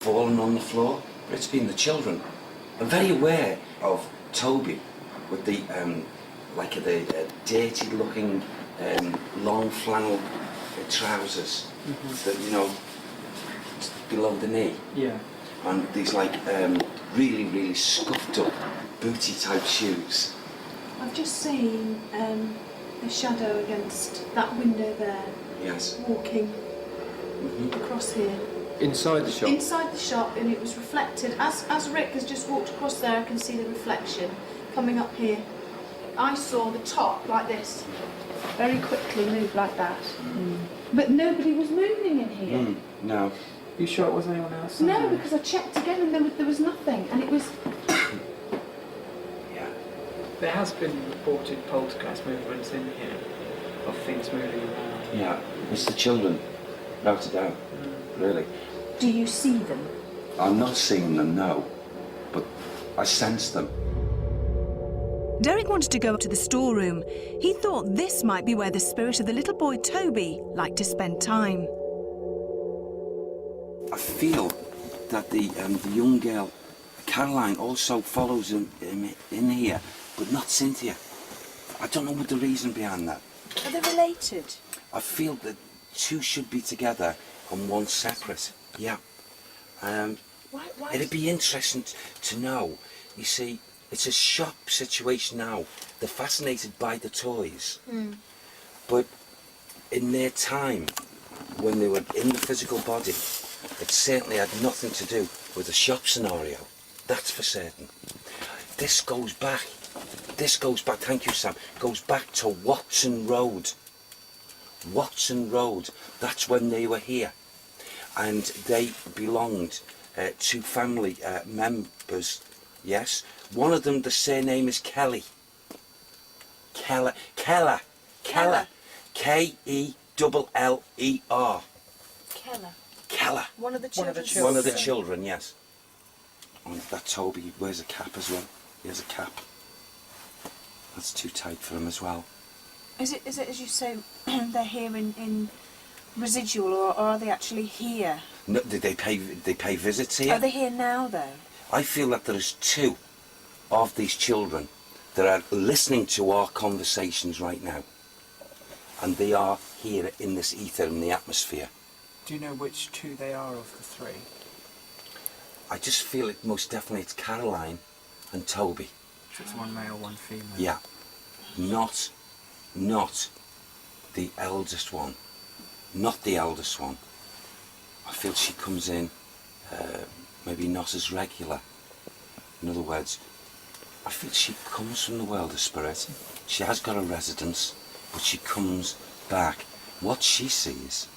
fallen on the floor, but it's been the children. I'm very aware of Toby with the dirty-looking long flannel trousers that below the knee. Yeah. And these really scuffed up booty type shoes. I've just seen a shadow against that window there. Yes. Walking across here. Inside the shop? Inside the shop, and it was reflected. As Rick has just walked across there, I can see the reflection coming up here. I saw the top like this, very quickly move like that. But nobody was moving in here. No. You sure it wasn't anyone else? No, because I checked again and there was nothing, and it was... Yeah. There has been reported poltergeist movements in here, of things moving around. Yeah, it's the children, without a doubt, really. Do you see them? I'm not seeing them, no, but I sense them. Derek wanted to go to the storeroom. He thought this might be where the spirit of the little boy Toby liked to spend time. I feel that the young girl, Caroline, also follows him in here, but not Cynthia. I don't know what the reason behind that. Are they related? I feel that two should be together and one separate. Yeah. Why? It'd be interesting to know. You see, it's a shop situation now. They're fascinated by the toys. But in their time, when they were in the physical body, it certainly had nothing to do with the shop scenario. That's for certain. This goes back, thank you Sam, goes back to Watson Road. Watson Road, that's when they were here. And they belonged to family members, yes. One of them, the surname is Kelly. Keller. K-E-L-L-E-R. Keller. Keller. One of the children. One of the children, yes. And that Toby wears a cap as well. He has a cap. That's too tight for him as well. Is it as you say, they're here in residual, or are they actually here? No, they pay visits here. Are they here now though? I feel that there is two of these children that are listening to our conversations right now. And they are here in this ether, in the atmosphere. Do you know which two they are of the three? I just feel it most definitely it's Caroline and Toby. So it's one male, one female? Yeah. Not the eldest one. Not the eldest one. I feel she comes in maybe not as regular. In other words, I feel she comes from the world of spirit. She has got a residence, but she comes back. What she sees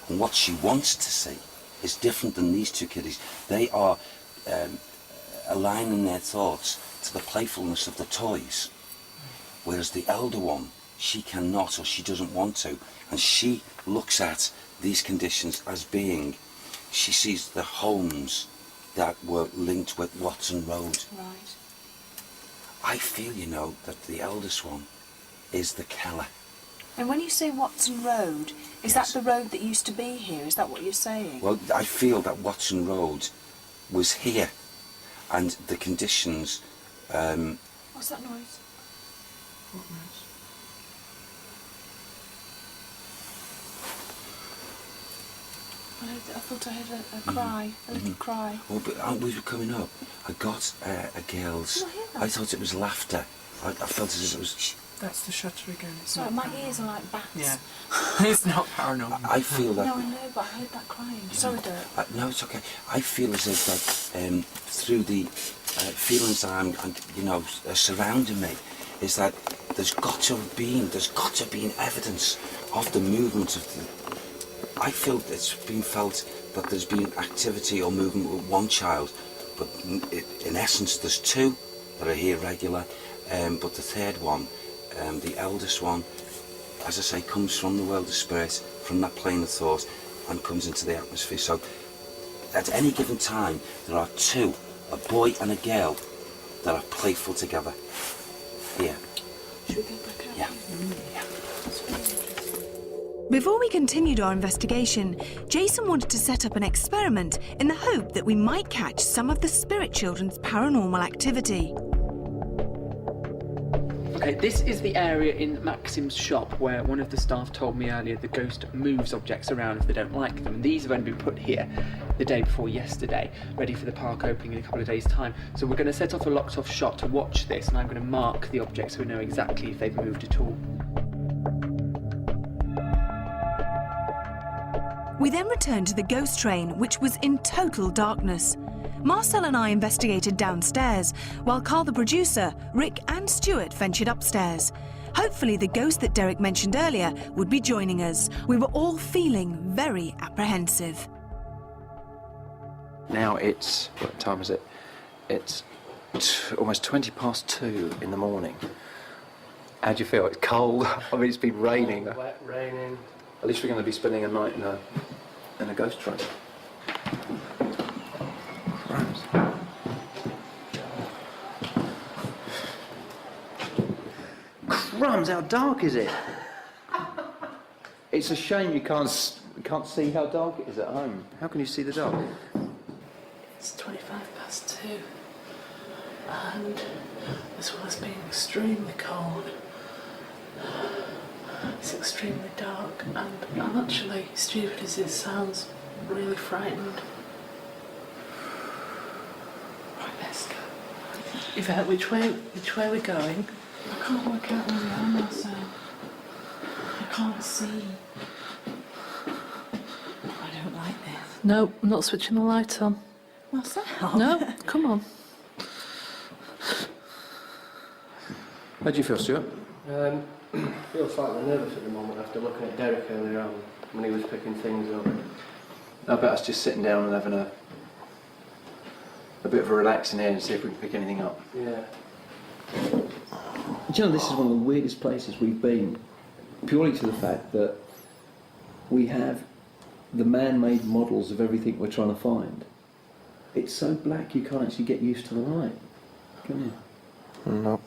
and what she wants to see is different than these two kiddies. They are aligning their thoughts to the playfulness of the toys, whereas the elder one, she cannot or she doesn't want to, and she looks at these conditions as being, she sees the homes that were linked with Watson Road. Right. I feel, that the eldest one is the Keller. And when you say Watson Road, is Yes. that the road that used to be here? Is that what you're saying? Well, I feel that Watson Road was here, and the conditions... What's that noise? What noise? I thought I heard a cry, a little cry. Oh, but we were coming up. I got a girl's... Did I hear that? I thought it was laughter. I felt as if it was... That's the shutter again. It's Sorry, not my paranormal. ears are like bats. Yeah. It's not paranormal. I feel that... No, I know, but I heard that crying. Sorry, Derek. No, it's okay. I feel as if that through the feelings that I'm surrounding me, is that there's got to have been evidence of the movement of the... I feel it's been felt that there's been activity or movement with one child, but in essence there's two that are here regular, but the third one, the eldest one, as I say, comes from the world of spirit, from that plane of thought, and comes into the atmosphere. So at any given time there are two, a boy and a girl, that are playful together here. Should we go back out? Yeah. That's really interesting. Before we continued our investigation, Jason wanted to set up an experiment in the hope that we might catch some of the spirit children's paranormal activity. Okay, this is the area in Maxim's shop where one of the staff told me earlier the ghost moves objects around if they don't like them. And these have only been put here the day before yesterday, ready for the park opening in a couple of days' time. So we're going to set off a locked-off shot to watch this, and I'm going to mark the objects so we know exactly if they've moved at all. We then returned to the ghost train, which was in total darkness. Marcel and I investigated downstairs, while Carl the producer, Rick and Stuart ventured upstairs. Hopefully the ghost that Derek mentioned earlier would be joining us. We were all feeling very apprehensive. Now it's, what time is it? It's almost 2:20 in the morning. How do you feel? It's cold. I mean, it's been raining. Wet, raining. At least we're going to be spending a night in a ghost train. Crumbs. Crumbs, how dark is it? It's a shame you can't see how dark it is at home. How can you see the dark? It's 2:25, and as well as being extremely cold, it's extremely dark, and I'm actually, stupid as it sounds, really frightened. Right, let's go. Yvette, which way are we going? I can't work out where we are, Marcel. I can't see. I don't like this. No, I'm not switching the light on. Marcel? No, come on. How do you feel, Stuart? I feel slightly nervous at the moment after looking at Derek earlier on when he was picking things up. I bet us just sitting down and having a bit of a relax in here and see if we can pick anything up. Yeah. Do you know, this is one of the weirdest places we've been, purely to the fact that we have the man-made models of everything we're trying to find. It's so black you can't actually get used to the light, can you? No.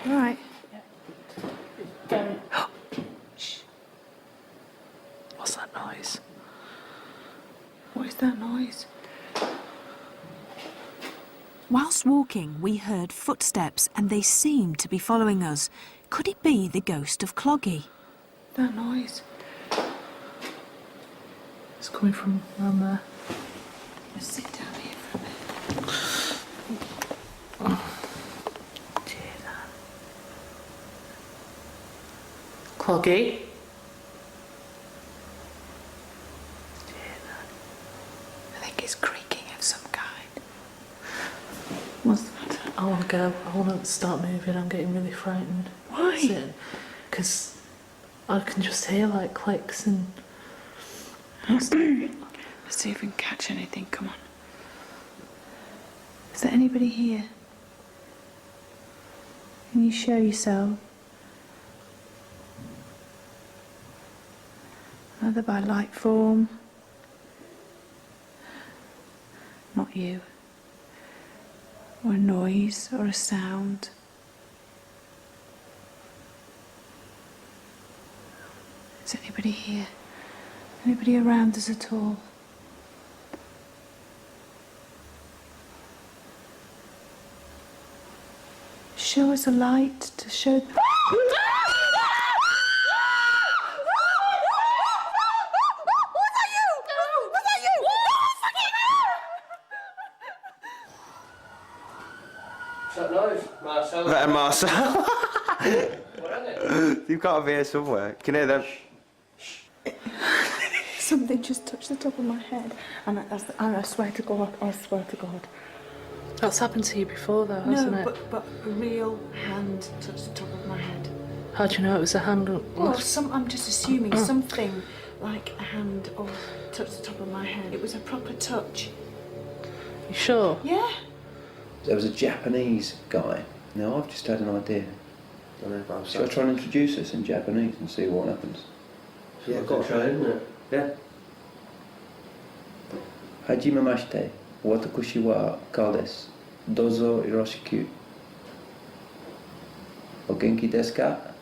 Right. Shh. What's that noise? What is that noise? Whilst walking, we heard footsteps and they seemed to be following us. Could it be the ghost of Cloggy? That noise. It's coming from around there. Just sit down here for a minute. Cloggy? I think it's creaking of some kind. What's that? I want to go. I want to start moving. I'm getting really frightened. Why? Because I can just hear like clicks and... Let's see if we can catch anything. Come on. Is there anybody here? Can you show yourself? Either by light form. Not you. Or a noise or a sound. Is anybody here? Anybody around us at all? Show us a light to show. That noise, Marcel. Better Marcel. What is it? You've got to be here somewhere. Can you hear them? Something just touched the top of my head, and I swear to God, I swear to God. That's happened to you before though, hasn't No, it? but a real hand touched the top of my head. How do you know it was a hand? Well, I'm just assuming something like a hand or touched the top of my head. It was a proper touch. You sure? Yeah. There was a Japanese guy. Now, I've just had an idea. I don't know about Shall I try and introduce us in Japanese and see what happens? Yeah, got to try, isn't it? Yeah. Hajime mashite. Watakushi wa Kao desu. Dozo yoroshiku. O genki desu ka?